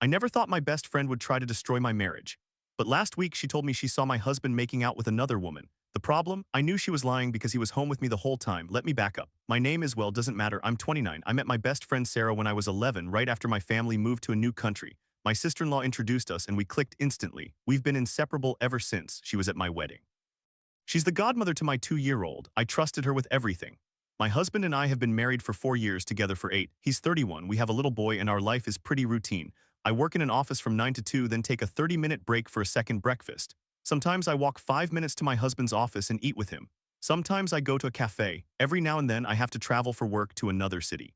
I never thought my best friend would try to destroy my marriage. But last week she told me she saw my husband making out with another woman. The problem? I knew she was lying because he was home with me the whole time. Let me back up. My name is well doesn't matter. I'm 29. I met my best friend Sarah when I was 11, right after my family moved to a new country. My sister-in-law introduced us and we clicked instantly. We've been inseparable ever since she was at my wedding. She's the godmother to my 2-year-old. I trusted her with everything. My husband and I have been married for 4 years, together for 8. He's 31, we have a little boy, and our life is pretty routine. I work in an office from 9 to 2, then take a 30-minute break for a second breakfast. Sometimes I walk 5 minutes to my husband's office and eat with him. Sometimes I go to a cafe. Every now and then I have to travel for work to another city.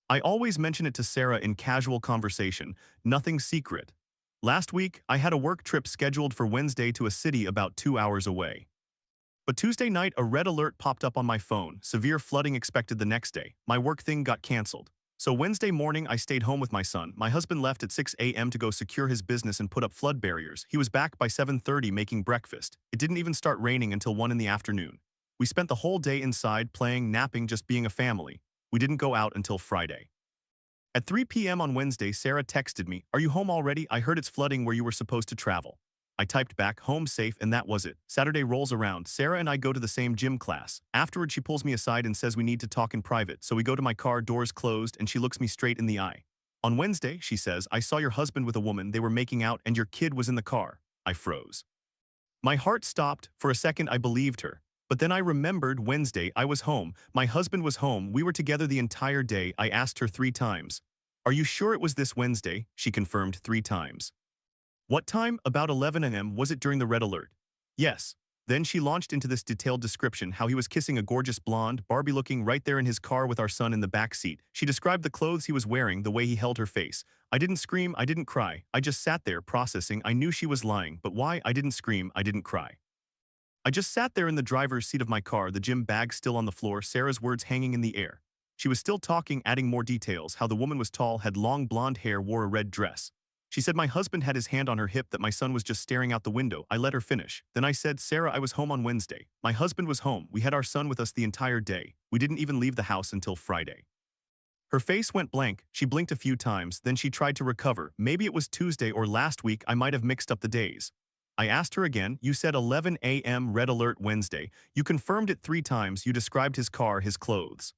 I always mention it to Sarah in casual conversation, nothing secret. Last week, I had a work trip scheduled for Wednesday to a city about 2 hours away. But Tuesday night, a red alert popped up on my phone. Severe flooding expected the next day. My work thing got canceled. So Wednesday morning, I stayed home with my son. My husband left at 6 a.m. to go secure his business and put up flood barriers. He was back by 7:30 making breakfast. It didn't even start raining until 1 in the afternoon. We spent the whole day inside, playing, napping, just being a family. We didn't go out until Friday. At 3 p.m. on Wednesday, Sarah texted me, "Are you home already? I heard it's flooding where you were supposed to travel." I typed back, "Home safe," and that was it. Saturday rolls around. Sarah and I go to the same gym class. Afterward, she pulls me aside and says we need to talk in private, so we go to my car, doors closed, and she looks me straight in the eye. On Wednesday, she says, "I saw your husband with a woman, they were making out, and your kid was in the car." I froze. My heart stopped. For a second, I believed her. But then I remembered Wednesday, I was home. My husband was home. We were together the entire day. I asked her 3 times. "Are you sure it was this Wednesday?" She confirmed 3 times. "What time?" "About 11 a.m. Was it during the red alert?" "Yes." Then she launched into this detailed description, how he was kissing a gorgeous blonde, Barbie-looking, right there in his car with our son in the back seat. She described the clothes he was wearing, the way he held her face. I didn't scream, I didn't cry. I just sat there, processing. I knew she was lying, but why? I didn't scream, I didn't cry. I just sat there in the driver's seat of my car, the gym bag still on the floor, Sarah's words hanging in the air. She was still talking, adding more details, how the woman was tall, had long blonde hair, wore a red dress. She said my husband had his hand on her hip, that my son was just staring out the window. I let her finish. Then I said, "Sarah, I was home on Wednesday. My husband was home. We had our son with us the entire day. We didn't even leave the house until Friday." Her face went blank. She blinked a few times, then she tried to recover. Maybe it was Tuesday or last week, I might have mixed up the days. I asked her again, "You said 11 a.m. red alert Wednesday. You confirmed it 3 times. You described his car, his clothes.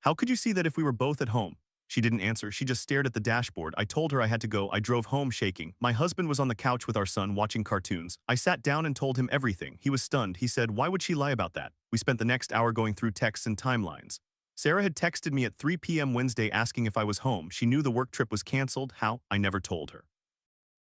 How could you see that if we were both at home?" She didn't answer. She just stared at the dashboard. I told her I had to go. I drove home shaking. My husband was on the couch with our son watching cartoons. I sat down and told him everything. He was stunned. He said, "Why would she lie about that?" We spent the next hour going through texts and timelines. Sarah had texted me at 3 p.m. Wednesday asking if I was home. She knew the work trip was canceled. How? I never told her.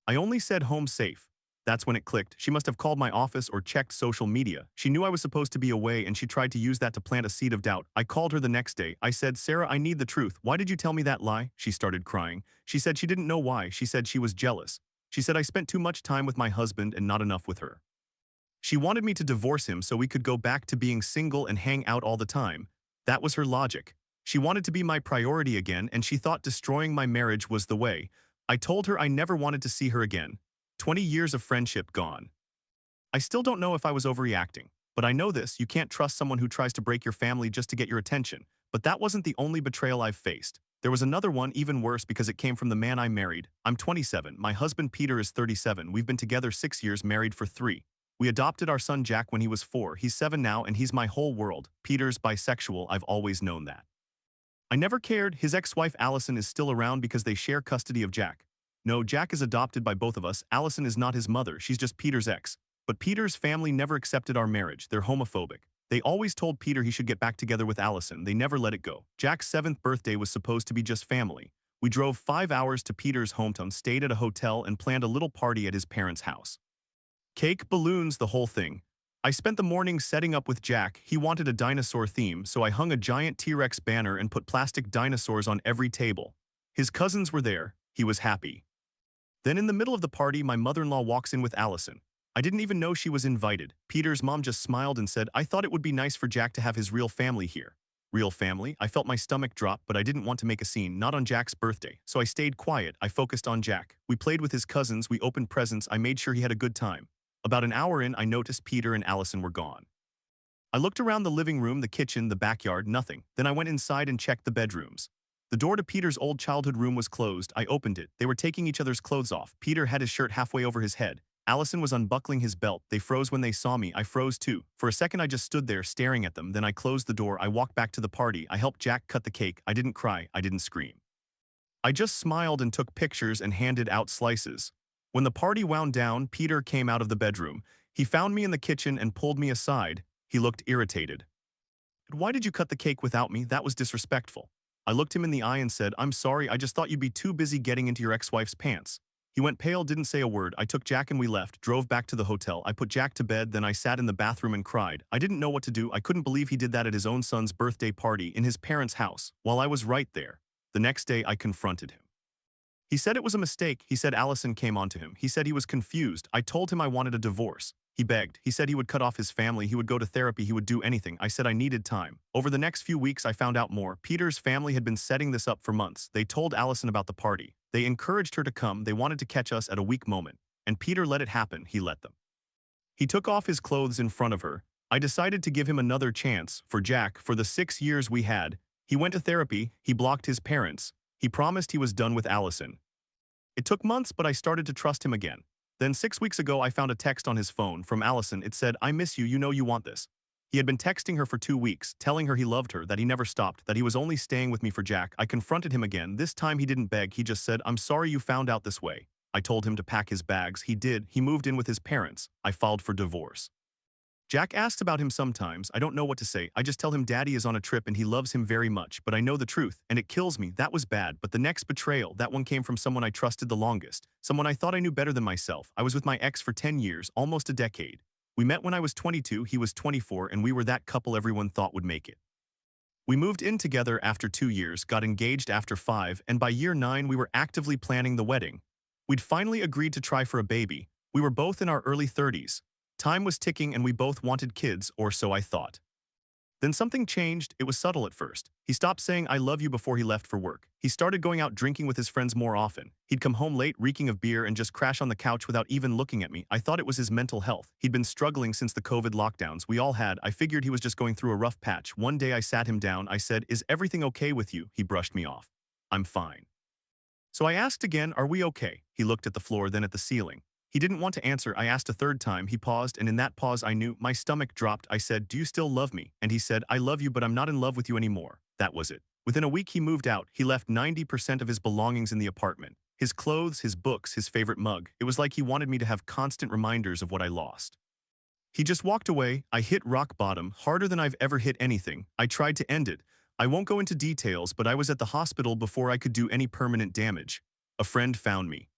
I only said home safe. That's when it clicked. She must have called my office or checked social media. She knew I was supposed to be away and she tried to use that to plant a seed of doubt. I called her the next day. I said, "Sarah, I need the truth. Why did you tell me that lie?" She started crying. She said she didn't know why. She said she was jealous. She said I spent too much time with my husband and not enough with her. She wanted me to divorce him so we could go back to being single and hang out all the time. That was her logic. She wanted to be my priority again and she thought destroying my marriage was the way. I told her I never wanted to see her again. 20 years of friendship gone. I still don't know if I was overreacting, but I know this: you can't trust someone who tries to break your family just to get your attention. But that wasn't the only betrayal I've faced. There was another one, even worse, because it came from the man I married. I'm 27, my husband Peter is 37, we've been together 6 years, married for 3. We adopted our son Jack when he was 4, he's 7 now and he's my whole world. Peter's bisexual, I've always known that. I never cared. His ex-wife Allison is still around because they share custody of Jack. No, Jack is adopted by both of us. Allison is not his mother, she's just Peter's ex. But Peter's family never accepted our marriage. They're homophobic. They always told Peter he should get back together with Allison. They never let it go. Jack's 7th birthday was supposed to be just family. We drove 5 hours to Peter's hometown, stayed at a hotel, and planned a little party at his parents' house. Cake, balloons, the whole thing. I spent the morning setting up with Jack. He wanted a dinosaur theme, so I hung a giant T-Rex banner and put plastic dinosaurs on every table. His cousins were there. He was happy. Then in the middle of the party, my mother-in-law walks in with Allison. I didn't even know she was invited. Peter's mom just smiled and said, "I thought it would be nice for Jack to have his real family here." Real family? I felt my stomach drop, but I didn't want to make a scene, not on Jack's birthday. So I stayed quiet. I focused on Jack. We played with his cousins, we opened presents, I made sure he had a good time. About an hour in, I noticed Peter and Allison were gone. I looked around the living room, the kitchen, the backyard, nothing. Then I went inside and checked the bedrooms. The door to Peter's old childhood room was closed. I opened it. They were taking each other's clothes off. Peter had his shirt halfway over his head. Allison was unbuckling his belt. They froze when they saw me. I froze too. For a second I just stood there staring at them. Then I closed the door. I walked back to the party. I helped Jack cut the cake. I didn't cry. I didn't scream. I just smiled and took pictures and handed out slices. When the party wound down, Peter came out of the bedroom. He found me in the kitchen and pulled me aside. He looked irritated. "Why did you cut the cake without me? That was disrespectful." I looked him in the eye and said, "I'm sorry, I just thought you'd be too busy getting into your ex-wife's pants." He went pale, didn't say a word. I took Jack and we left, drove back to the hotel. I put Jack to bed, then I sat in the bathroom and cried. I didn't know what to do. I couldn't believe he did that at his own son's birthday party in his parents' house, while I was right there. The next day, I confronted him. He said it was a mistake. He said Allison came onto him. He said he was confused. I told him I wanted a divorce. He begged. He said he would cut off his family, he would go to therapy, he would do anything. I said I needed time. Over the next few weeks, I found out more. Peter's family had been setting this up for months. They told Allison about the party. They encouraged her to come. They wanted to catch us at a weak moment. And Peter let it happen. He let them. He took off his clothes in front of her. I decided to give him another chance. For Jack, for the 6 years we had, he went to therapy. He blocked his parents. He promised he was done with Allison. It took months, but I started to trust him again. Then 6 weeks ago, I found a text on his phone from Allison. It said, "I miss you, you know you want this." He had been texting her for 2 weeks, telling her he loved her, that he never stopped, that he was only staying with me for Jack. I confronted him again. This time he didn't beg, he just said, "I'm sorry you found out this way." I told him to pack his bags. He did. He moved in with his parents. I filed for divorce. Jack asks about him sometimes. I don't know what to say. I just tell him Daddy is on a trip and he loves him very much, but I know the truth, and it kills me. That was bad, but the next betrayal, that one came from someone I trusted the longest, someone I thought I knew better than myself. I was with my ex for 10 years, almost a decade. We met when I was 22, he was 24, and we were that couple everyone thought would make it. We moved in together after 2 years, got engaged after 5, and by year 9 we were actively planning the wedding. We'd finally agreed to try for a baby. We were both in our early 30s. Time was ticking and we both wanted kids, or so I thought. Then something changed. It was subtle at first. He stopped saying "I love you" before he left for work. He started going out drinking with his friends more often. He'd come home late, reeking of beer, and just crash on the couch without even looking at me. I thought it was his mental health. He'd been struggling since the COVID lockdowns we all had. I figured he was just going through a rough patch. One day I sat him down. I said, "Is everything okay with you?" He brushed me off. "I'm fine." So I asked again, "Are we okay?" He looked at the floor, then at the ceiling. He didn't want to answer. I asked a third time. He paused, and in that pause I knew. My stomach dropped. I said, "Do you still love me?" And he said, "I love you, but I'm not in love with you anymore." That was it. Within a week he moved out. He left 90% of his belongings in the apartment. His clothes, his books, his favorite mug. It was like he wanted me to have constant reminders of what I lost. He just walked away. I hit rock bottom, harder than I've ever hit anything. I tried to end it. I won't go into details, but I was at the hospital before I could do any permanent damage. A friend found me.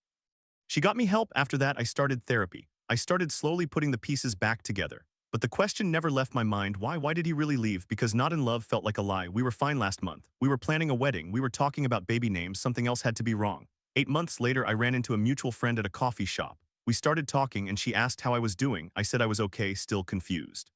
She got me help. After that, I started therapy. I started slowly putting the pieces back together. But the question never left my mind, why? Why did he really leave? Because not in love felt like a lie. We were fine last month. We were planning a wedding. We were talking about baby names. Something else had to be wrong. 8 months later, I ran into a mutual friend at a coffee shop. We started talking and she asked how I was doing. I said I was okay, still confused.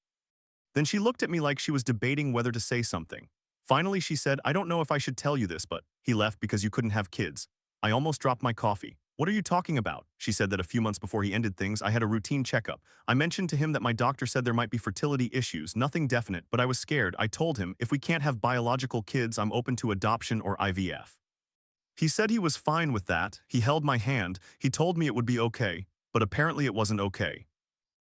Then she looked at me like she was debating whether to say something. Finally, she said, "I don't know if I should tell you this, but he left because you couldn't have kids." I almost dropped my coffee. "What are you talking about?" She said that a few months before he ended things, I had a routine checkup. I mentioned to him that my doctor said there might be fertility issues, nothing definite, but I was scared. I told him, if we can't have biological kids, I'm open to adoption or IVF. He said he was fine with that. He held my hand. He told me it would be okay, but apparently it wasn't okay.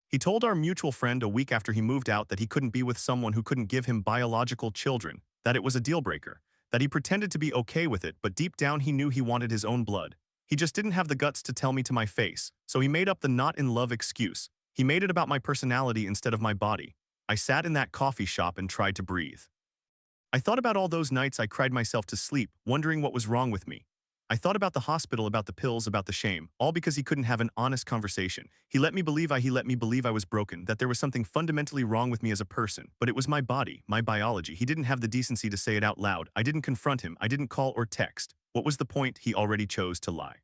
He told our mutual friend a week after he moved out that he couldn't be with someone who couldn't give him biological children, that it was a deal breaker, that he pretended to be okay with it, but deep down he knew he wanted his own blood. He just didn't have the guts to tell me to my face, so he made up the not in love excuse. He made it about my personality instead of my body. I sat in that coffee shop and tried to breathe. I thought about all those nights I cried myself to sleep, wondering what was wrong with me. I thought about the hospital, about the pills, about the shame, all because he couldn't have an honest conversation. He let me believe I was broken, that there was something fundamentally wrong with me as a person, but it was my body, my biology. He didn't have the decency to say it out loud. I didn't confront him. I didn't call or text. What was the point? He already chose to lie.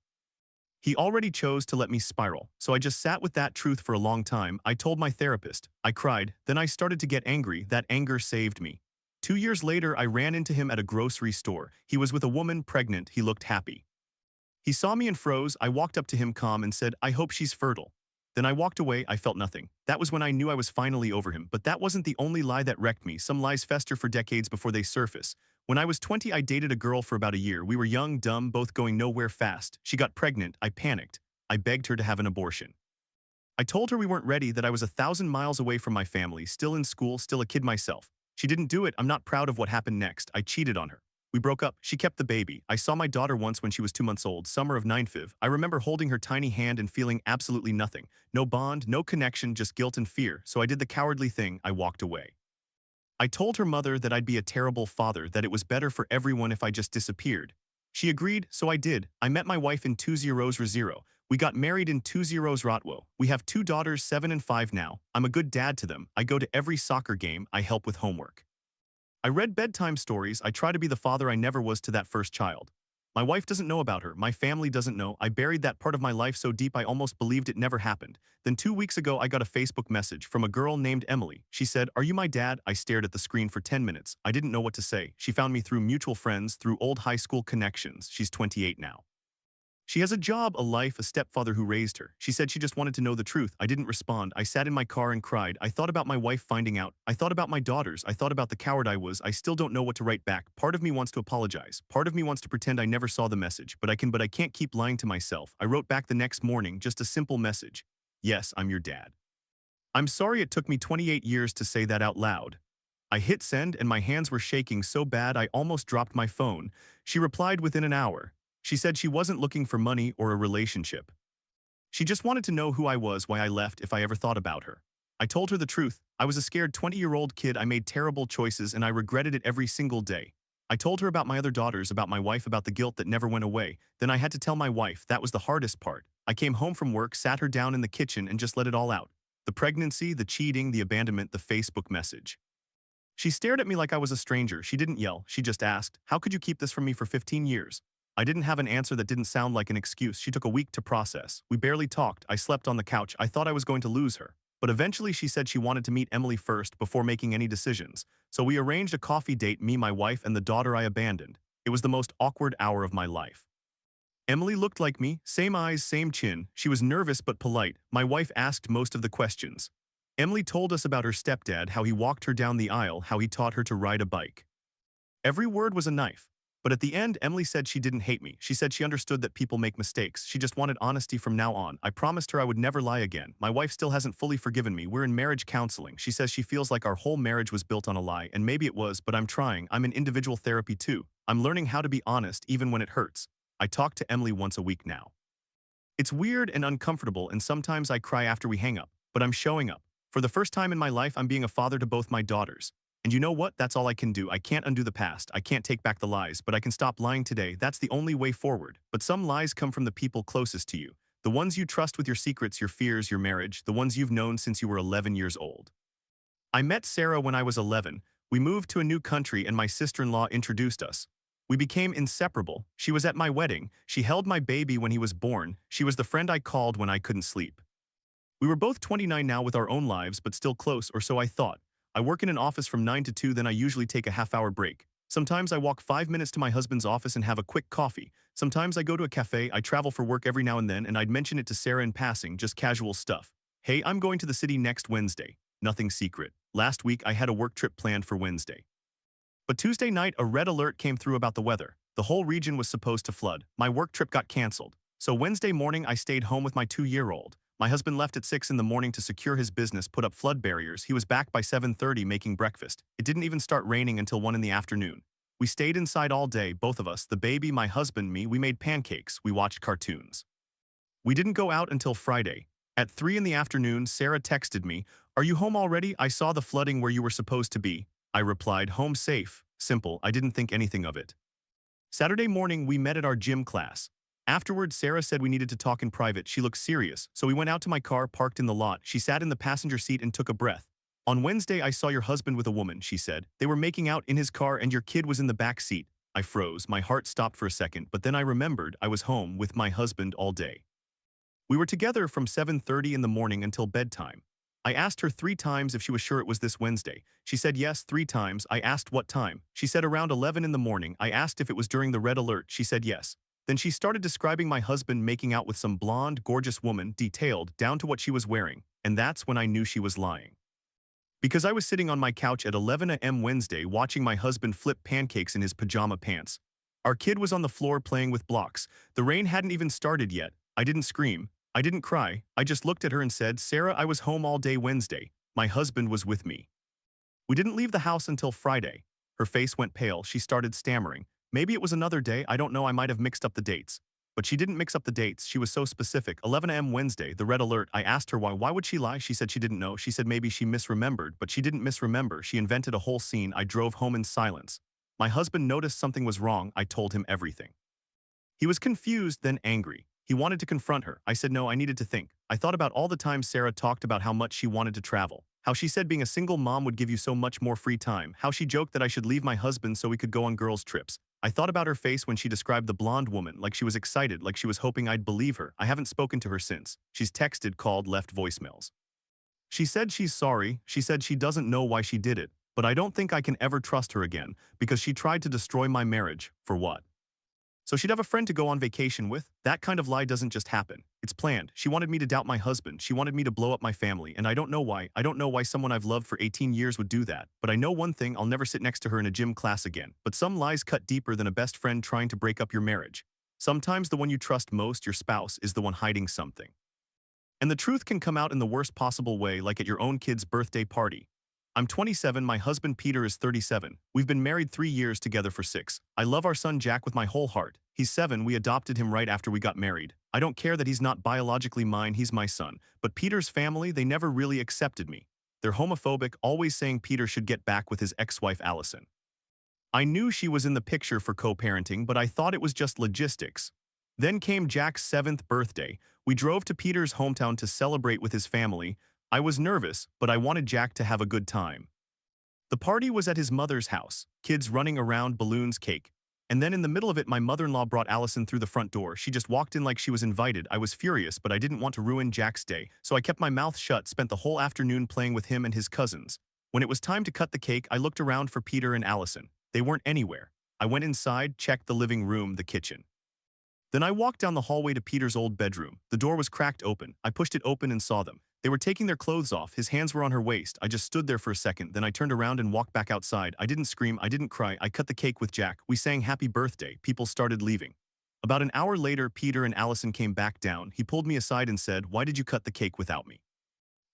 He already chose to let me spiral, so I just sat with that truth for a long time. I told my therapist. I cried. Then I started to get angry. That anger saved me. 2 years later, I ran into him at a grocery store. He was with a woman, pregnant. He looked happy. He saw me and froze. I walked up to him calm and said, "I hope she's fertile." Then I walked away, I felt nothing. That was when I knew I was finally over him, but that wasn't the only lie that wrecked me. Some lies fester for decades before they surface. When I was 20, I dated a girl for about a year. We were young, dumb, both going nowhere fast. She got pregnant, I panicked. I begged her to have an abortion. I told her we weren't ready, that I was 1,000 miles away from my family, still in school, still a kid myself. She didn't do it. I'm not proud of what happened next. I cheated on her. We broke up. She kept the baby. I saw my daughter once when she was 2 months old, summer of 95. I remember holding her tiny hand and feeling absolutely nothing. No bond, no connection, just guilt and fear. So I did the cowardly thing. I walked away. I told her mother that I'd be a terrible father, that it was better for everyone if I just disappeared. She agreed, so I did. I met my wife in 2000. We got married in 2000. We have 2 daughters, 7 and 5 now. I'm a good dad to them. I go to every soccer game. I help with homework. I read bedtime stories. I try to be the father I never was to that first child. My wife doesn't know about her. My family doesn't know. I buried that part of my life so deep I almost believed it never happened. Then 2 weeks ago, I got a Facebook message from a girl named Emily. She said, "Are you my dad?" I stared at the screen for 10 minutes. I didn't know what to say. She found me through mutual friends, through old high school connections. She's 28 now. She has a job, a life, a stepfather who raised her. She said she just wanted to know the truth. I didn't respond. I sat in my car and cried. I thought about my wife finding out. I thought about my daughters. I thought about the coward I was. I still don't know what to write back. Part of me wants to apologize. Part of me wants to pretend I never saw the message, but I can't keep lying to myself. I wrote back the next morning, just a simple message. "Yes, I'm your dad. I'm sorry it took me 28 years to say that out loud." I hit send and my hands were shaking so bad I almost dropped my phone. She replied within an hour. She said she wasn't looking for money or a relationship. She just wanted to know who I was, why I left, if I ever thought about her. I told her the truth. I was a scared 20-year-old kid. I made terrible choices and I regretted it every single day. I told her about my other daughters, about my wife, about the guilt that never went away. Then I had to tell my wife. That was the hardest part. I came home from work, sat her down in the kitchen and just let it all out. The pregnancy, the cheating, the abandonment, the Facebook message. She stared at me like I was a stranger. She didn't yell. She just asked, "How could you keep this from me for 15 years? I didn't have an answer that didn't sound like an excuse. She took a week to process. We barely talked. I slept on the couch. I thought I was going to lose her. But eventually she said she wanted to meet Emily first before making any decisions. So we arranged a coffee date, me, my wife, and the daughter I abandoned. It was the most awkward hour of my life. Emily looked like me, same eyes, same chin. She was nervous but polite. My wife asked most of the questions. Emily told us about her stepdad, how he walked her down the aisle, how he taught her to ride a bike. Every word was a knife. But at the end, Emily said she didn't hate me. She said she understood that people make mistakes. She just wanted honesty from now on. I promised her I would never lie again. My wife still hasn't fully forgiven me. We're in marriage counseling. She says she feels like our whole marriage was built on a lie, and maybe it was, but I'm trying. I'm in individual therapy too. I'm learning how to be honest even when it hurts. I talk to Emily once a week now. It's weird and uncomfortable, and sometimes I cry after we hang up, but I'm showing up. For the first time in my life, I'm being a father to both my daughters. And you know what? That's all I can do. I can't undo the past. I can't take back the lies, but I can stop lying today. That's the only way forward. But some lies come from the people closest to you. The ones you trust with your secrets, your fears, your marriage, the ones you've known since you were 11 years old. I met Sarah when I was 11. We moved to a new country and my sister-in-law introduced us. We became inseparable. She was at my wedding. She held my baby when he was born. She was the friend I called when I couldn't sleep. We were both 29 now with our own lives, but still close, or so I thought. I work in an office from 9 to 2, then I usually take a half-hour break. Sometimes I walk 5 minutes to my husband's office and have a quick coffee. Sometimes I go to a cafe. I travel for work every now and then, and I'd mention it to Sarah in passing, just casual stuff. "Hey, I'm going to the city next Wednesday." Nothing secret. Last week, I had a work trip planned for Wednesday. But Tuesday night, a red alert came through about the weather. The whole region was supposed to flood. My work trip got canceled. So Wednesday morning, I stayed home with my 2-year-old. My husband left at 6 in the morning to secure his business, put up flood barriers. He was back by 7:30 making breakfast. It didn't even start raining until 1 in the afternoon. We stayed inside all day, both of us, the baby, my husband, me. We made pancakes. We watched cartoons. We didn't go out until Friday. At 3 in the afternoon, Sarah texted me, "Are you home already? I saw the flooding where you were supposed to be." I replied, "Home safe." Simple. I didn't think anything of it. Saturday morning, we met at our gym class. Afterwards, Sarah said we needed to talk in private. She looked serious, so we went out to my car parked in the lot. She sat in the passenger seat and took a breath. "On Wednesday, I saw your husband with a woman," she said. "They were making out in his car and your kid was in the back seat." I froze. My heart stopped for a second, but then I remembered I was home with my husband all day. We were together from 7:30 in the morning until bedtime. I asked her 3 times if she was sure it was this Wednesday. She said yes 3 times. I asked what time. She said around 11 in the morning. I asked if it was during the red alert. She said yes. Then she started describing my husband making out with some blonde, gorgeous woman, detailed down to what she was wearing, and that's when I knew she was lying. Because I was sitting on my couch at 11 a.m. Wednesday watching my husband flip pancakes in his pajama pants. Our kid was on the floor playing with blocks. The rain hadn't even started yet. I didn't scream. I didn't cry. I just looked at her and said, "Sarah, I was home all day Wednesday. My husband was with me." We didn't leave the house until Friday. Her face went pale. She started stammering. Maybe it was another day. I don't know. I might have mixed up the dates. But she didn't mix up the dates. She was so specific. 11 a.m. Wednesday, the red alert. I asked her why. Why would she lie? She said she didn't know. She said maybe she misremembered, but she didn't misremember. She invented a whole scene. I drove home in silence. My husband noticed something was wrong. I told him everything. He was confused, then angry. He wanted to confront her. I said no, I needed to think. I thought about all the times Sarah talked about how much she wanted to travel. How she said being a single mom would give you so much more free time. How she joked that I should leave my husband so we could go on girls' trips. I thought about her face when she described the blonde woman, like she was excited, like she was hoping I'd believe her. I haven't spoken to her since. She's texted, called, left voicemails. She said she's sorry. She said she doesn't know why she did it. But I don't think I can ever trust her again, because she tried to destroy my marriage. For what? So she'd have a friend to go on vacation with? That kind of lie doesn't just happen. It's planned. She wanted me to doubt my husband. She wanted me to blow up my family, and I don't know why. I don't know why someone I've loved for 18 years would do that. But I know one thing, I'll never sit next to her in a gym class again. But some lies cut deeper than a best friend trying to break up your marriage. Sometimes the one you trust most, your spouse, is the one hiding something. And the truth can come out in the worst possible way, like at your own kid's birthday party. I'm 27, my husband Peter is 37. We've been married 3 years, together for 6. I love our son Jack with my whole heart. He's 7, we adopted him right after we got married. I don't care that he's not biologically mine, he's my son. But Peter's family, they never really accepted me. They're homophobic, always saying Peter should get back with his ex-wife Allison. I knew she was in the picture for co-parenting, but I thought it was just logistics. Then came Jack's 7th birthday. We drove to Peter's hometown to celebrate with his family. I was nervous, but I wanted Jack to have a good time. The party was at his mother's house, kids running around, balloons, cake. And then in the middle of it, my mother-in-law brought Allison through the front door. She just walked in like she was invited. I was furious, but I didn't want to ruin Jack's day, so I kept my mouth shut, spent the whole afternoon playing with him and his cousins. When it was time to cut the cake, I looked around for Peter and Allison. They weren't anywhere. I went inside, checked the living room, the kitchen. Then I walked down the hallway to Peter's old bedroom. The door was cracked open. I pushed it open and saw them. They were taking their clothes off. His hands were on her waist. I just stood there for a second. Then I turned around and walked back outside. I didn't scream. I didn't cry. I cut the cake with Jack. We sang happy birthday. People started leaving. About an hour later, Peter and Allison came back down. He pulled me aside and said, "Why did you cut the cake without me?"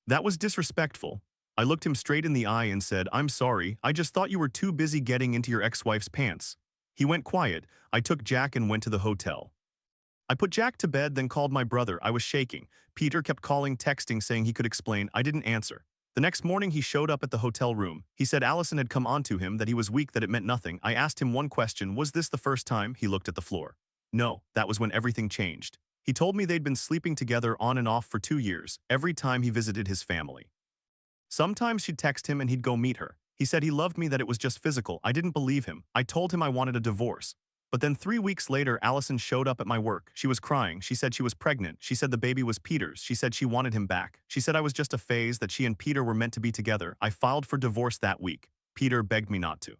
That was disrespectful. I looked him straight in the eye and said, "I'm sorry. I just thought you were too busy getting into your ex-wife's pants." He went quiet. I took Jack and went to the hotel. I put Jack to bed, then called my brother. I was shaking. Peter kept calling, texting, saying he could explain. I didn't answer. The next morning, he showed up at the hotel room. He said Allison had come onto him, that he was weak, that it meant nothing. I asked him one question, was this the first time? He looked at the floor. No, that was when everything changed. He told me they'd been sleeping together on and off for 2 years, every time he visited his family. Sometimes she'd text him and he'd go meet her. He said he loved me, that it was just physical. I didn't believe him. I told him I wanted a divorce. But then 3 weeks later, Allison showed up at my work. She was crying. She said she was pregnant. She said the baby was Peter's. She said she wanted him back. She said I was just a phase, that she and Peter were meant to be together. I filed for divorce that week. Peter begged me not to.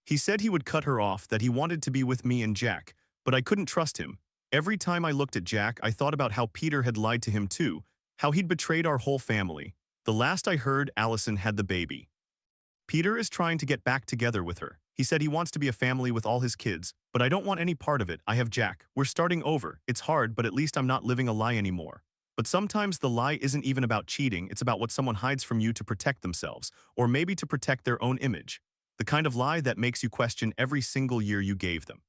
He said he would cut her off, that he wanted to be with me and Jack, but I couldn't trust him. Every time I looked at Jack, I thought about how Peter had lied to him too, how he'd betrayed our whole family. The last I heard, Allison had the baby. Peter is trying to get back together with her. He said he wants to be a family with all his kids, but I don't want any part of it. I have Jack. We're starting over. It's hard, but at least I'm not living a lie anymore. But sometimes the lie isn't even about cheating. It's about what someone hides from you to protect themselves, or maybe to protect their own image. The kind of lie that makes you question every single year you gave them.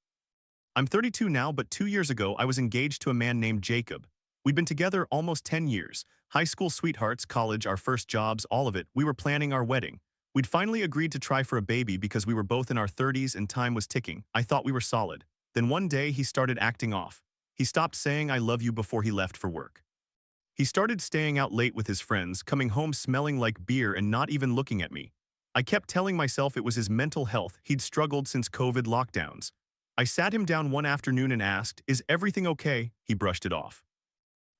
I'm 32 now, but 2 years ago I was engaged to a man named Jacob. We'd been together almost 10 years. High school sweethearts, college, our first jobs, all of it. We were planning our wedding. We'd finally agreed to try for a baby because we were both in our 30s and time was ticking. I thought we were solid. Then one day he started acting off. He stopped saying I love you before he left for work. He started staying out late with his friends, coming home smelling like beer and not even looking at me. I kept telling myself it was his mental health. He'd struggled since COVID lockdowns. I sat him down one afternoon and asked, "Is everything okay?" He brushed it off.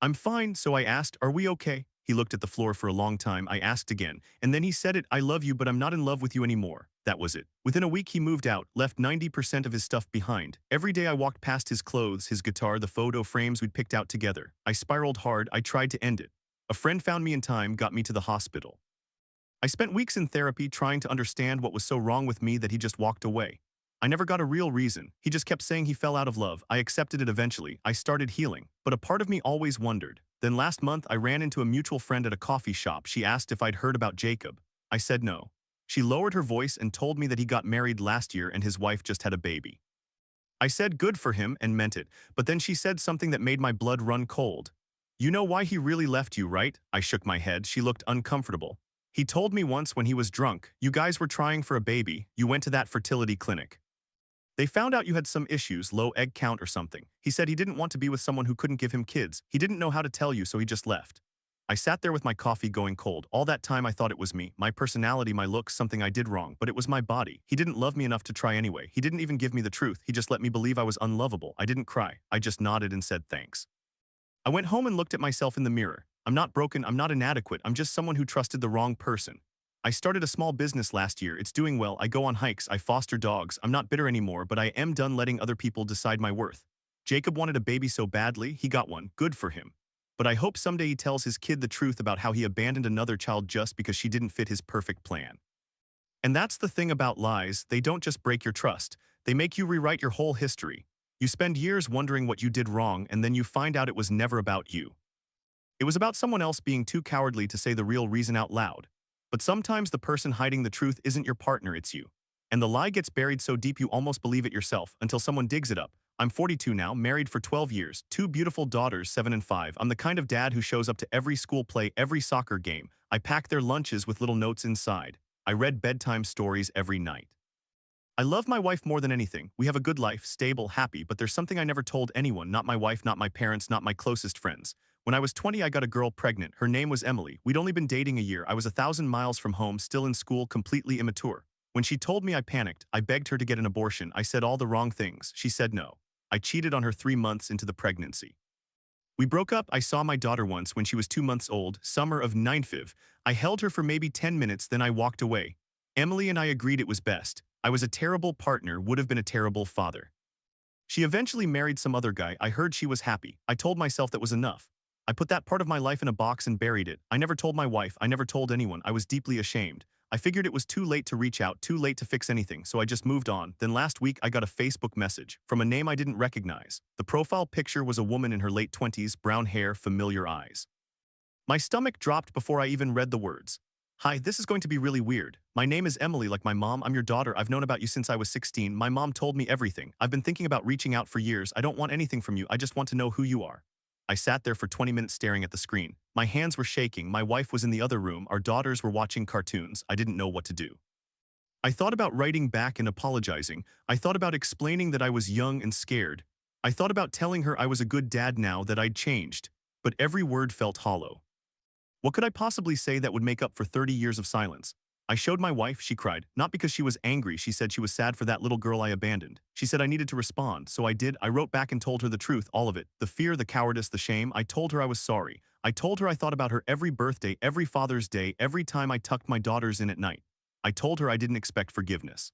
"I'm fine," so I asked, "Are we okay?" He looked at the floor for a long time. I asked again, and then he said it, "I love you, but I'm not in love with you anymore." That was it. Within a week he moved out, left 90% of his stuff behind. Every day I walked past his clothes, his guitar, the photo frames we'd picked out together. I spiraled hard, I tried to end it. A friend found me in time, got me to the hospital. I spent weeks in therapy trying to understand what was so wrong with me that he just walked away. I never got a real reason. He just kept saying he fell out of love. I accepted it eventually. I started healing. But a part of me always wondered. Then last month, I ran into a mutual friend at a coffee shop. She asked if I'd heard about Jacob. I said no. She lowered her voice and told me that he got married last year and his wife just had a baby. I said good for him and meant it, but then she said something that made my blood run cold. You know why he really left you, right? I shook my head. She looked uncomfortable. He told me once when he was drunk, you guys were trying for a baby, you went to that fertility clinic. They found out you had some issues, low egg count or something. He said he didn't want to be with someone who couldn't give him kids. He didn't know how to tell you, so he just left. I sat there with my coffee going cold. All that time I thought it was me, my personality, my looks, something I did wrong, but it was my body. He didn't love me enough to try anyway. He didn't even give me the truth. He just let me believe I was unlovable. I didn't cry. I just nodded and said thanks. I went home and looked at myself in the mirror. I'm not broken, I'm not inadequate, I'm just someone who trusted the wrong person. I started a small business last year, it's doing well, I go on hikes, I foster dogs, I'm not bitter anymore, but I am done letting other people decide my worth. Jacob wanted a baby so badly, he got one, good for him. But I hope someday he tells his kid the truth about how he abandoned another child just because she didn't fit his perfect plan. And that's the thing about lies, they don't just break your trust, they make you rewrite your whole history. You spend years wondering what you did wrong and then you find out it was never about you. It was about someone else being too cowardly to say the real reason out loud. But sometimes the person hiding the truth isn't your partner, it's you. And the lie gets buried so deep you almost believe it yourself until someone digs it up. I'm 42 now, married for 12 years, 2 beautiful daughters, 7 and 5. I'm the kind of dad who shows up to every school play, every soccer game. I pack their lunches with little notes inside. I read bedtime stories every night. I love my wife more than anything. We have a good life, stable, happy, but there's something I never told anyone, not my wife, not my parents, not my closest friends. When I was 20, I got a girl pregnant. Her name was Emily. We'd only been dating a year. I was 1,000 miles from home, still in school, completely immature. When she told me, I panicked. I begged her to get an abortion. I said all the wrong things. She said no. I cheated on her 3 months into the pregnancy. We broke up. I saw my daughter once when she was 2 months old, summer of 95. I held her for maybe 10 minutes, then I walked away. Emily and I agreed it was best. I was a terrible partner, would have been a terrible father. She eventually married some other guy. I heard she was happy. I told myself that was enough. I put that part of my life in a box and buried it. I never told my wife. I never told anyone. I was deeply ashamed. I figured it was too late to reach out, too late to fix anything, so I just moved on. Then last week, I got a Facebook message from a name I didn't recognize. The profile picture was a woman in her late 20s, brown hair, familiar eyes. My stomach dropped before I even read the words. Hi, this is going to be really weird. My name is Emily, like my mom. I'm your daughter. I've known about you since I was 16. My mom told me everything. I've been thinking about reaching out for years. I don't want anything from you. I just want to know who you are. I sat there for 20 minutes staring at the screen. My hands were shaking. My wife was in the other room. Our daughters were watching cartoons. I didn't know what to do. I thought about writing back and apologizing. I thought about explaining that I was young and scared. I thought about telling her I was a good dad now that I'd changed. But every word felt hollow. What could I possibly say that would make up for 30 years of silence? I showed my wife, she cried. Not because she was angry, she said she was sad for that little girl I abandoned. She said I needed to respond, so I did. I wrote back and told her the truth, all of it. The fear, the cowardice, the shame. I told her I was sorry. I told her I thought about her every birthday, every Father's Day, every time I tucked my daughters in at night. I told her I didn't expect forgiveness.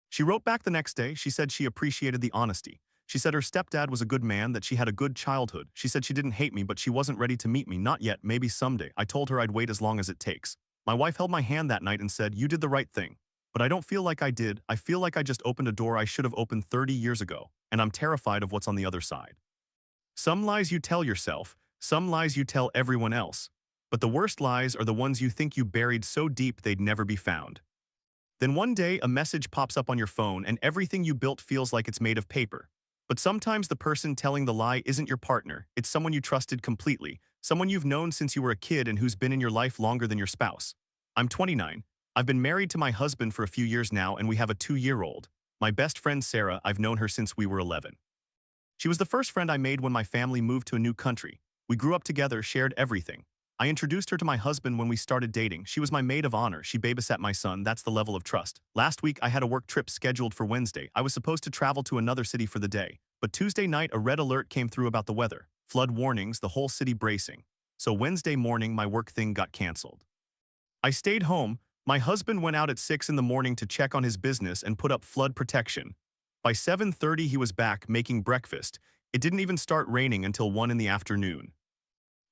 She wrote back the next day. She said she appreciated the honesty. She said her stepdad was a good man, that she had a good childhood. She said she didn't hate me, but she wasn't ready to meet me. Not yet, maybe someday. I told her I'd wait as long as it takes. My wife held my hand that night and said, you did the right thing. But I don't feel like I did. I feel like I just opened a door I should have opened 30 years ago, and I'm terrified of what's on the other side. Some lies you tell yourself, some lies you tell everyone else. But the worst lies are the ones you think you buried so deep they'd never be found. Then one day, a message pops up on your phone and everything you built feels like it's made of paper. But sometimes the person telling the lie isn't your partner, it's someone you trusted completely, someone you've known since you were a kid and who's been in your life longer than your spouse. I'm 29. I've been married to my husband for a few years now and we have a 2-year-old. My best friend Sarah, I've known her since we were 11. She was the first friend I made when my family moved to a new country. We grew up together, shared everything. I introduced her to my husband when we started dating. She was my maid of honor. She babysat my son. That's the level of trust. Last week, I had a work trip scheduled for Wednesday. I was supposed to travel to another city for the day. But Tuesday night, a red alert came through about the weather. Flood warnings, the whole city bracing. So Wednesday morning, my work thing got canceled. I stayed home. My husband went out at 6 in the morning to check on his business and put up flood protection. By 7:30 he was back making breakfast. It didn't even start raining until 1 in the afternoon.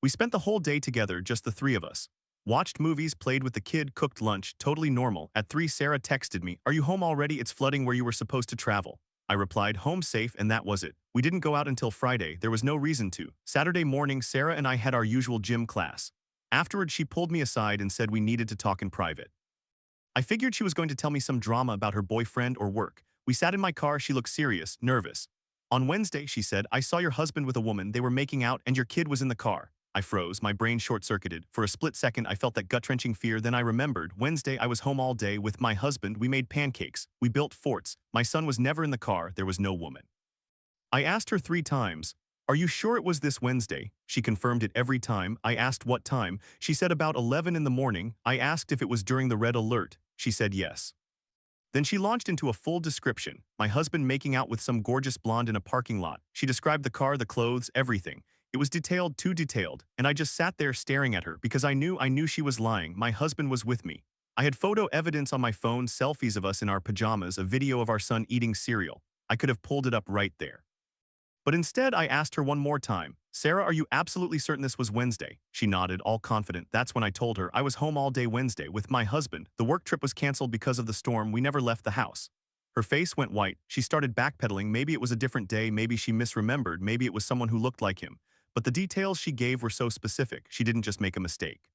We spent the whole day together, just the three of us. Watched movies, played with the kid, cooked lunch, totally normal. At 3 Sarah texted me, "Are you home already? It's flooding where you were supposed to travel." I replied, "Home safe," and that was it. We didn't go out until Friday, there was no reason to. Saturday morning, Sarah and I had our usual gym class. Afterward, she pulled me aside and said we needed to talk in private. I figured she was going to tell me some drama about her boyfriend or work. We sat in my car, she looked serious, nervous. On Wednesday, she said, "I saw your husband with a woman, they were making out, and your kid was in the car." I froze, my brain short-circuited. For a split second, I felt that gut-wrenching fear, then I remembered. Wednesday, I was home all day with my husband, we made pancakes, we built forts. My son was never in the car, there was no woman. I asked her 3 times, "Are you sure it was this Wednesday?" She confirmed it every time. I asked what time. She said about 11 in the morning. I asked if it was during the red alert. She said yes. Then she launched into a full description. My husband making out with some gorgeous blonde in a parking lot. She described the car, the clothes, everything. It was detailed, too detailed, and I just sat there staring at her because I knew she was lying. My husband was with me. I had photo evidence on my phone, selfies of us in our pajamas, a video of our son eating cereal. I could have pulled it up right there. But instead, I asked her one more time, "Sarah, are you absolutely certain this was Wednesday?" She nodded, all confident. That's when I told her I was home all day Wednesday with my husband. The work trip was canceled because of the storm. We never left the house. Her face went white. She started backpedaling. Maybe it was a different day. Maybe she misremembered. Maybe it was someone who looked like him. But the details she gave were so specific. She didn't just make a mistake.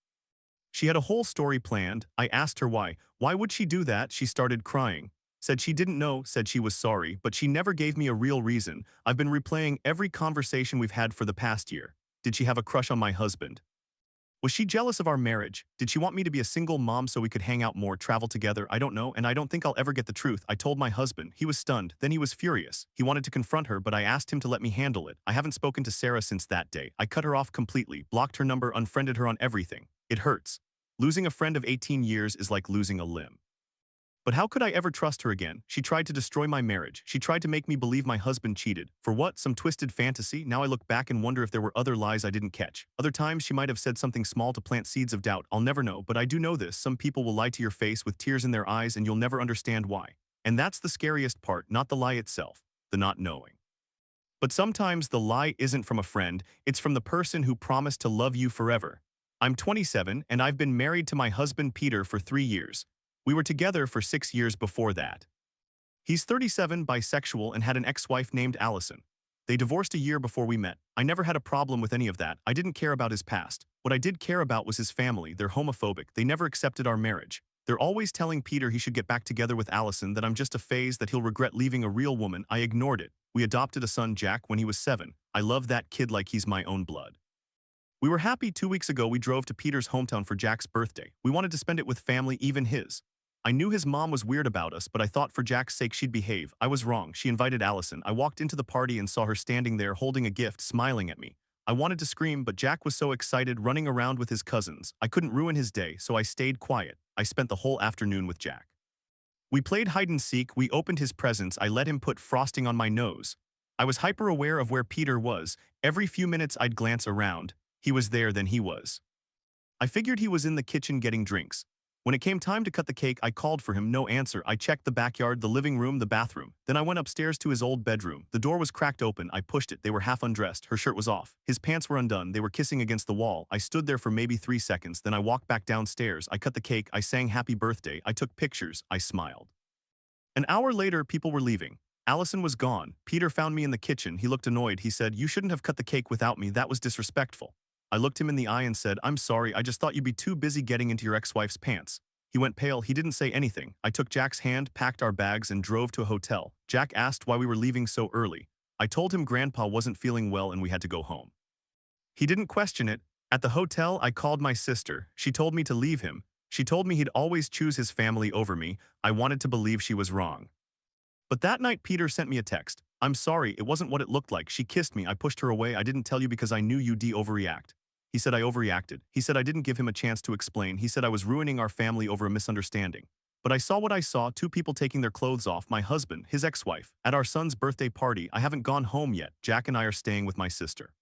She had a whole story planned. I asked her why. Why would she do that? She started crying. Said she didn't know, said she was sorry, but she never gave me a real reason. I've been replaying every conversation we've had for the past year. Did she have a crush on my husband? Was she jealous of our marriage? Did she want me to be a single mom so we could hang out more, travel together? I don't know, and I don't think I'll ever get the truth. I told my husband. He was stunned. Then he was furious. He wanted to confront her, but I asked him to let me handle it. I haven't spoken to Sarah since that day. I cut her off completely, blocked her number, unfriended her on everything. It hurts. Losing a friend of 18 years is like losing a limb. But how could I ever trust her again? She tried to destroy my marriage. She tried to make me believe my husband cheated. For what? Some twisted fantasy? Now I look back and wonder if there were other lies I didn't catch. Other times she might have said something small to plant seeds of doubt. I'll never know, but I do know this. Some people will lie to your face with tears in their eyes and you'll never understand why. And that's the scariest part, not the lie itself, the not knowing. But sometimes the lie isn't from a friend, it's from the person who promised to love you forever. I'm 27 and I've been married to my husband Peter for 3 years. We were together for 6 years before that. He's 37, bisexual, and had an ex-wife named Allison. They divorced a year before we met. I never had a problem with any of that. I didn't care about his past. What I did care about was his family. They're homophobic. They never accepted our marriage. They're always telling Peter he should get back together with Allison, that I'm just a phase, that he'll regret leaving a real woman. I ignored it. We adopted a son, Jack, when he was 7. I love that kid like he's my own blood. We were happy. 2 weeks ago, we drove to Peter's hometown for Jack's birthday. We wanted to spend it with family, even his. I knew his mom was weird about us, but I thought for Jack's sake she'd behave. I was wrong. She invited Allison. I walked into the party and saw her standing there holding a gift, smiling at me. I wanted to scream, but Jack was so excited, running around with his cousins. I couldn't ruin his day, so I stayed quiet. I spent the whole afternoon with Jack. We played hide and seek. We opened his presents. I let him put frosting on my nose. I was hyper aware of where Peter was. Every few minutes I'd glance around. He was there, then he was. I figured he was in the kitchen getting drinks. When it came time to cut the cake, I called for him, no answer. I checked the backyard, the living room, the bathroom. Then I went upstairs to his old bedroom. The door was cracked open. I pushed it. They were half undressed. Her shirt was off. His pants were undone. They were kissing against the wall. I stood there for maybe 3 seconds. Then I walked back downstairs. I cut the cake. I sang happy birthday. I took pictures. I smiled. An hour later, people were leaving. Allison was gone. Peter found me in the kitchen. He looked annoyed. He said, "You shouldn't have cut the cake without me. That was disrespectful." I looked him in the eye and said, "I'm sorry. I just thought you'd be too busy getting into your ex-wife's pants." He went pale. He didn't say anything. I took Jack's hand, packed our bags, and drove to a hotel. Jack asked why we were leaving so early. I told him Grandpa wasn't feeling well and we had to go home. He didn't question it. At the hotel, I called my sister. She told me to leave him. She told me he'd always choose his family over me. I wanted to believe she was wrong. But that night, Peter sent me a text. "I'm sorry, it wasn't what it looked like. She kissed me. I pushed her away. I didn't tell you because I knew you'd overreact." He said I overreacted. He said I didn't give him a chance to explain. He said I was ruining our family over a misunderstanding. But I saw what I saw, 2 people taking their clothes off, my husband, his ex-wife. At our son's birthday party, I haven't gone home yet. Jack and I are staying with my sister.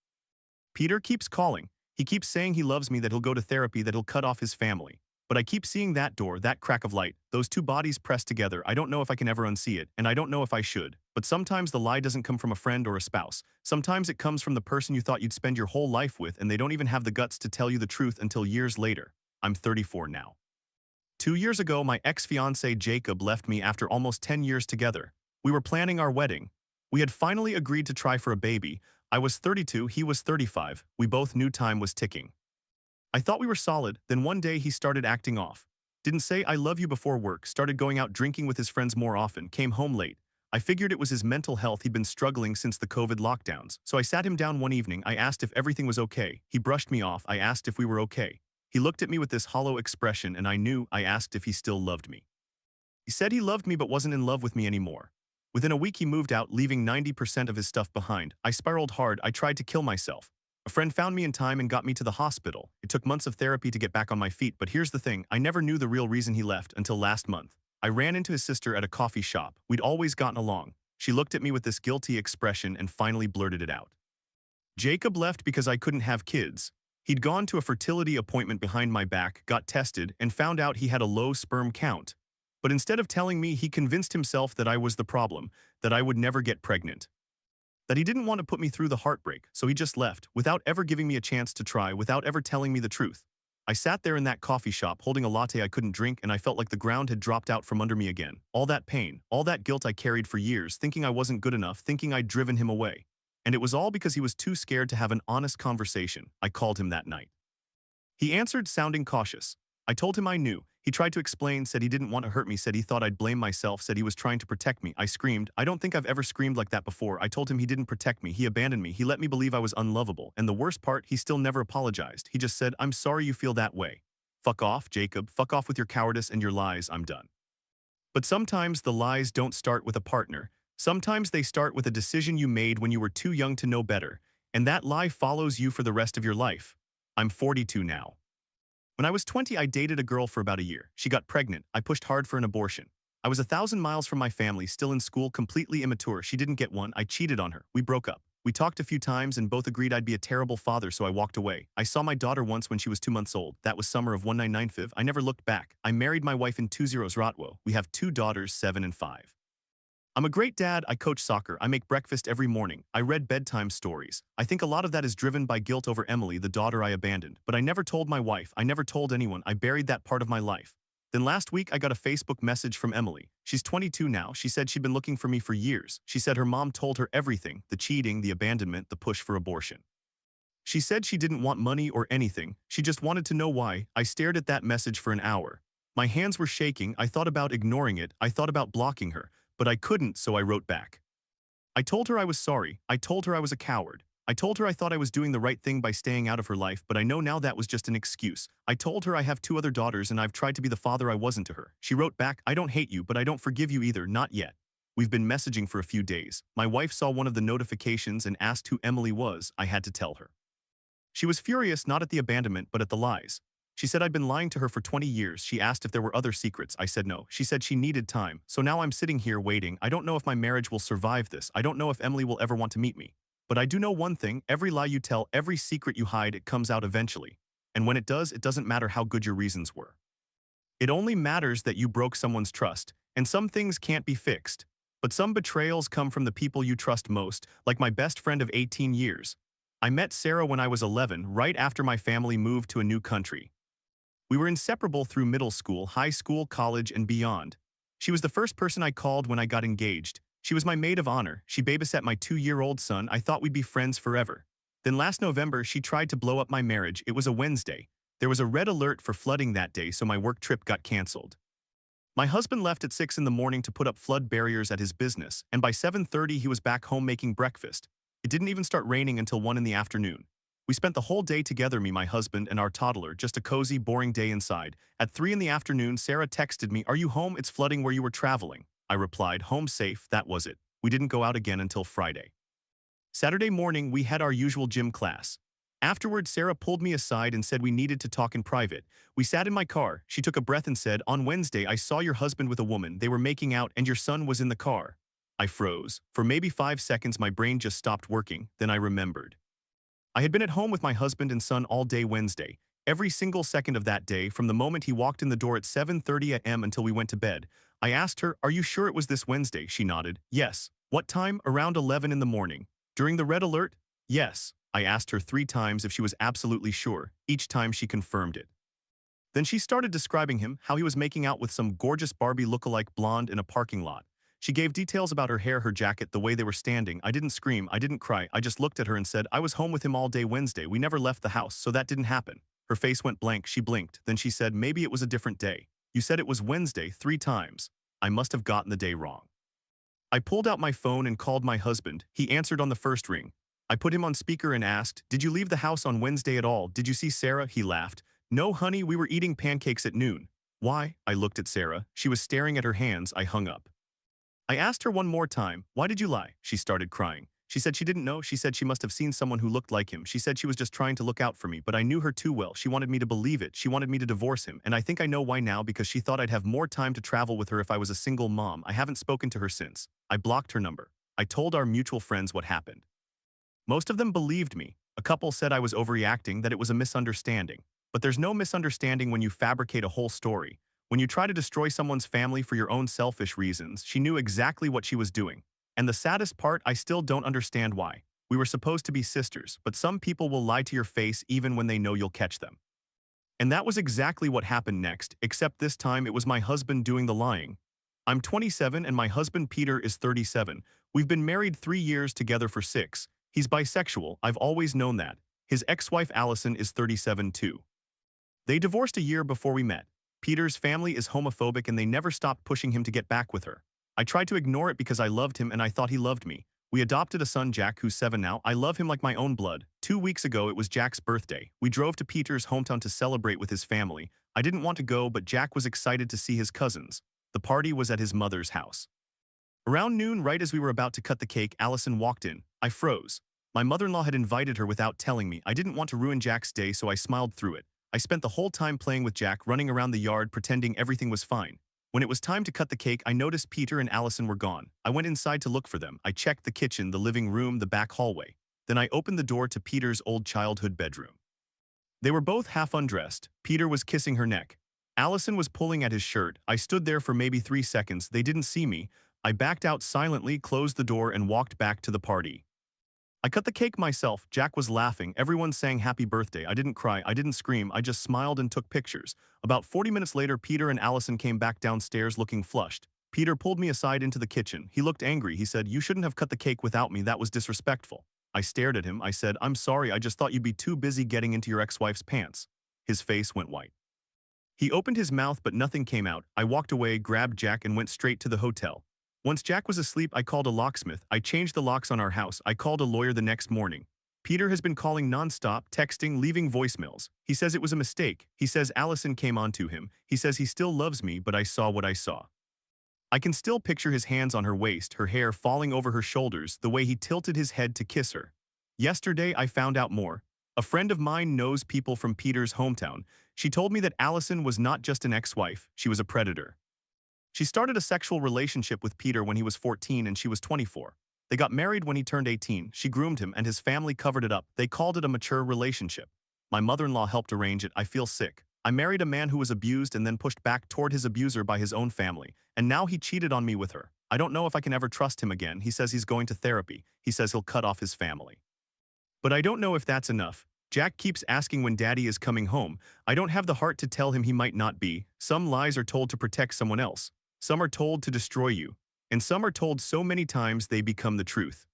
Peter keeps calling. He keeps saying he loves me, that he'll go to therapy, that he'll cut off his family. But I keep seeing that door, that crack of light, those two bodies pressed together. I don't know if I can ever unsee it, and I don't know if I should. But sometimes the lie doesn't come from a friend or a spouse. Sometimes it comes from the person you thought you'd spend your whole life with, and they don't even have the guts to tell you the truth until years later. I'm 34 now. 2 years ago, my ex-fiancé Jacob left me after almost 10 years together. We were planning our wedding. We had finally agreed to try for a baby. I was 32, he was 35. We both knew time was ticking. I thought we were solid, then one day he started acting off. Didn't say I love you before work, started going out drinking with his friends more often, came home late. I figured it was his mental health. He'd been struggling since the COVID lockdowns. So I sat him down one evening. I asked if everything was okay. He brushed me off. I asked if we were okay. He looked at me with this hollow expression, and I knew. I asked if he still loved me. He said he loved me but wasn't in love with me anymore. Within a week he moved out, leaving 90% of his stuff behind. I spiraled hard. I tried to kill myself. A friend found me in time and got me to the hospital. It took months of therapy to get back on my feet, but here's the thing, I never knew the real reason he left until last month. I ran into his sister at a coffee shop. We'd always gotten along. She looked at me with this guilty expression and finally blurted it out. Jacob left because I couldn't have kids. He'd gone to a fertility appointment behind my back, got tested, and found out he had a low sperm count. But instead of telling me, he convinced himself that I was the problem, that I would never get pregnant. That he didn't want to put me through the heartbreak, so he just left, without ever giving me a chance to try, without ever telling me the truth. I sat there in that coffee shop holding a latte I couldn't drink, and I felt like the ground had dropped out from under me again. All that pain, all that guilt I carried for years, thinking I wasn't good enough, thinking I'd driven him away. And it was all because he was too scared to have an honest conversation. I called him that night. He answered, sounding cautious. I told him I knew. He tried to explain, said he didn't want to hurt me, said he thought I'd blame myself, said he was trying to protect me. I screamed. I don't think I've ever screamed like that before. I told him he didn't protect me. He abandoned me. He let me believe I was unlovable. And the worst part, he still never apologized. He just said, I'm sorry you feel that way. Fuck off, Jacob. Fuck off with your cowardice and your lies. I'm done. But sometimes the lies don't start with a partner. Sometimes they start with a decision you made when you were too young to know better. And that lie follows you for the rest of your life. I'm 42 now. When I was 20, I dated a girl for about a year. She got pregnant. I pushed hard for an abortion. I was 1,000 miles from my family, still in school, completely immature. She didn't get one. I cheated on her. We broke up. We talked a few times and both agreed I'd be a terrible father, so I walked away. I saw my daughter once when she was 2 months old. That was summer of 1995. I never looked back. I married my wife in 20 Rotwo. We have 2 daughters, 7 and 5. I'm a great dad. I coach soccer. I make breakfast every morning. I read bedtime stories. I think a lot of that is driven by guilt over Emily, the daughter I abandoned. But I never told my wife. I never told anyone. I buried that part of my life. Then last week I got a Facebook message from Emily. She's 22 now. She said she'd been looking for me for years. She said her mom told her everything, the cheating, the abandonment, the push for abortion. She said she didn't want money or anything. She just wanted to know why. I stared at that message for an hour. My hands were shaking. I thought about ignoring it. I thought about blocking her. But I couldn't, so I wrote back. I told her I was sorry. I told her I was a coward. I told her I thought I was doing the right thing by staying out of her life, but I know now that was just an excuse. I told her I have 2 other daughters and I've tried to be the father I wasn't to her. She wrote back, I don't hate you, but I don't forgive you either, not yet. We've been messaging for a few days. My wife saw one of the notifications and asked who Emily was. I had to tell her. She was furious not at the abandonment, but at the lies. She said I'd been lying to her for 20 years. She asked if there were other secrets. I said no. She said she needed time. So now I'm sitting here waiting. I don't know if my marriage will survive this. I don't know if Emily will ever want to meet me. But I do know one thing. Every lie you tell, every secret you hide, it comes out eventually. And when it does, it doesn't matter how good your reasons were. It only matters that you broke someone's trust. And some things can't be fixed. But some betrayals come from the people you trust most, like my best friend of 18 years. I met Sarah when I was 11, right after my family moved to a new country. We were inseparable through middle school, high school, college, and beyond. She was the first person I called when I got engaged. She was my maid of honor. She babysat my 2-year-old son. I thought we'd be friends forever. Then last November, she tried to blow up my marriage. It was a Wednesday. There was a red alert for flooding that day, so my work trip got canceled. My husband left at 6 in the morning to put up flood barriers at his business, and by 7:30 he was back home making breakfast. It didn't even start raining until 1 in the afternoon. We spent the whole day together, me, my husband, and our toddler, just a cozy, boring day inside. At 3 in the afternoon, Sarah texted me, "Are you home? It's flooding where you were traveling." I replied, "Home safe," that was it. We didn't go out again until Friday. Saturday morning, we had our usual gym class. Afterward, Sarah pulled me aside and said we needed to talk in private. We sat in my car. She took a breath and said, "On Wednesday, I saw your husband with a woman. They were making out and your son was in the car." I froze. For maybe 5 seconds, my brain just stopped working. Then I remembered. I had been at home with my husband and son all day Wednesday. Every single second of that day, from the moment he walked in the door at 7:30 a.m. until we went to bed. I asked her, "Are you sure it was this Wednesday?" She nodded. "Yes." "What time?" "Around 11 in the morning." "During the red alert?" "Yes." I asked her 3 times if she was absolutely sure. Each time she confirmed it. Then she started describing him, how he was making out with some gorgeous Barbie look-alike blonde in a parking lot. She gave details about her hair, her jacket, the way they were standing. I didn't scream, I didn't cry, I just looked at her and said, "I was home with him all day Wednesday, we never left the house, so that didn't happen." Her face went blank, she blinked, then she said, "Maybe it was a different day. You said it was Wednesday 3 times. I must have gotten the day wrong." I pulled out my phone and called my husband. He answered on the first ring. I put him on speaker and asked, "Did you leave the house on Wednesday at all? Did you see Sarah?" He laughed. "No, honey, we were eating pancakes at noon." "Why?" I looked at Sarah. She was staring at her hands. I hung up. I asked her one more time, "Why did you lie?" She started crying. She said she didn't know. She said she must have seen someone who looked like him. She said she was just trying to look out for me, but I knew her too well. She wanted me to believe it. She wanted me to divorce him, and I think I know why now, because she thought I'd have more time to travel with her if I was a single mom. I haven't spoken to her since. I blocked her number. I told our mutual friends what happened. Most of them believed me. A couple said I was overreacting, that it was a misunderstanding. But there's no misunderstanding when you fabricate a whole story. When you try to destroy someone's family for your own selfish reasons, she knew exactly what she was doing. And the saddest part, I still don't understand why. We were supposed to be sisters, but some people will lie to your face even when they know you'll catch them. And that was exactly what happened next, except this time it was my husband doing the lying. I'm 27 and my husband Peter is 37. We've been married 3 years, together for 6. He's bisexual, I've always known that. His ex-wife Allison is 37 too. They divorced a year before we met. Peter's family is homophobic and they never stopped pushing him to get back with her. I tried to ignore it because I loved him and I thought he loved me. We adopted a son, Jack, who's 7 now. I love him like my own blood. 2 weeks ago it was Jack's birthday. We drove to Peter's hometown to celebrate with his family. I didn't want to go, but Jack was excited to see his cousins. The party was at his mother's house. Around noon, right as we were about to cut the cake, Allison walked in. I froze. My mother-in-law had invited her without telling me. I didn't want to ruin Jack's day, so I smiled through it. I spent the whole time playing with Jack, running around the yard pretending everything was fine. When it was time to cut the cake, I noticed Peter and Allison were gone. I went inside to look for them. I checked the kitchen, the living room, the back hallway. Then I opened the door to Peter's old childhood bedroom. They were both half undressed. Peter was kissing her neck. Allison was pulling at his shirt. I stood there for maybe 3 seconds. They didn't see me. I backed out silently, closed the door, and walked back to the party. I cut the cake myself. Jack was laughing. Everyone sang happy birthday. I didn't cry. I didn't scream. I just smiled and took pictures. About 40 minutes later, Peter and Allison came back downstairs looking flushed. Peter pulled me aside into the kitchen. He looked angry. He said, "You shouldn't have cut the cake without me. That was disrespectful." I stared at him. I said, "I'm sorry. I just thought you'd be too busy getting into your ex-wife's pants." His face went white. He opened his mouth, but nothing came out. I walked away, grabbed Jack, and went straight to the hotel. Once Jack was asleep, I called a locksmith. I changed the locks on our house. I called a lawyer the next morning. Peter has been calling nonstop, texting, leaving voicemails. He says it was a mistake. He says Allison came on to him. He says he still loves me, but I saw what I saw. I can still picture his hands on her waist, her hair falling over her shoulders, the way he tilted his head to kiss her. Yesterday, I found out more. A friend of mine knows people from Peter's hometown. She told me that Allison was not just an ex-wife, she was a predator. She started a sexual relationship with Peter when he was 14 and she was 24. They got married when he turned 18. She groomed him and his family covered it up. They called it a mature relationship. My mother-in-law helped arrange it. I feel sick. I married a man who was abused and then pushed back toward his abuser by his own family. And now he cheated on me with her. I don't know if I can ever trust him again. He says he's going to therapy. He says he'll cut off his family. But I don't know if that's enough. Jack keeps asking when Daddy is coming home. I don't have the heart to tell him he might not be. Some lies are told to protect someone else. Some are told to destroy you. And some are told so many times they become the truth.